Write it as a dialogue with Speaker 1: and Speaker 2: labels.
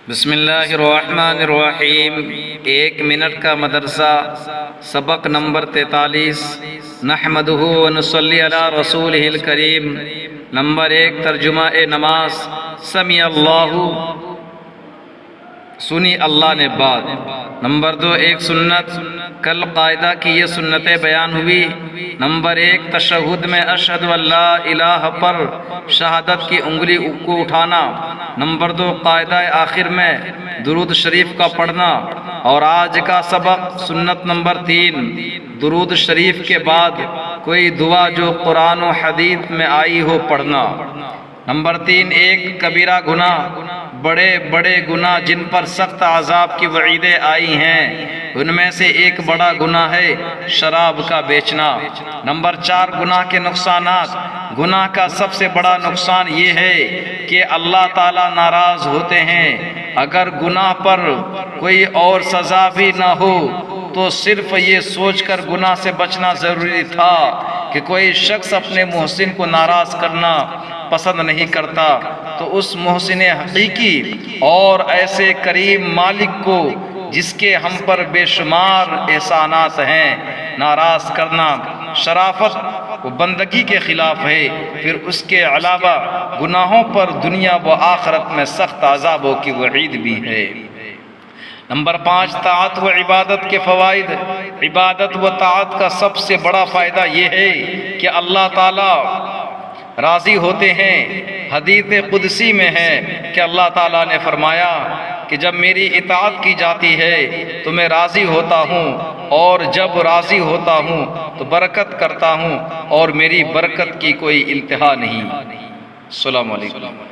Speaker 1: بسم اللہ الرحمن الرحیم۔ 1 منٹ کا مدرسہ، سبق نمبر 43۔ نحمدہ ونصلی علی رسولہ الکریم۔ نمبر 1، ترجمہ نماز۔ سمع اللہ، سنی اللہ نے بات۔ نمبر 2، ایک سنت، کل قاعدہ کی یہ سنتیں بیان ہوئی۔ نمبر 1، تشہد میں اشہد ان لا الہ پر شہادت کی انگلی کو اٹھانا۔ نمبر 2، قاعدہ آخر میں درود شریف کا پڑھنا۔ اور آج کا سبق سنت نمبر 3، درود شریف کے بعد کوئی دعا جو قرآن و حدیث میں آئی ہو پڑھنا۔ نمبر 3، ایک کبیرہ گناہ، بڑے بڑے گناہ جن پر سخت عذاب کی وعیدیں آئی ہیں، ان میں سے ایک بڑا گناہ ہے شراب کا بیچنا۔ نمبر 4، گناہ کے نقصانات۔ گناہ کا سب سے بڑا نقصان یہ ہے کہ اللہ تعالیٰ ناراض ہوتے ہیں۔ اگر گناہ پر کوئی اور سزا بھی نہ ہو تو صرف یہ سوچ کر گناہ سے بچنا ضروری تھا کہ کوئی شخص اپنے محسن کو ناراض کرنا پسند نہیں کرتا، تو اس محسن حقیقی اور ایسے کریم مالک کو جس کے ہم پر بے شمار احسانات ہیں ناراض کرنا شرافت و بندگی کے خلاف ہے۔ پھر اس کے علاوہ گناہوں پر دنیا و آخرت میں سخت عذابوں کی وعید بھی ہے۔ نمبر 5، طاعت و عبادت کے فوائد۔ عبادت و طاعت کا سب سے بڑا فائدہ یہ ہے کہ اللہ تعالیٰ راضی ہوتے ہیں۔ حدیث قدسی میں ہے کہ اللہ تعالیٰ نے فرمایا کہ جب میری اطاعت کی جاتی ہے تو میں راضی ہوتا ہوں، اور جب راضی ہوتا ہوں تو برکت کرتا ہوں، اور میری برکت کی کوئی انتہا نہیں۔ السلام علیکم۔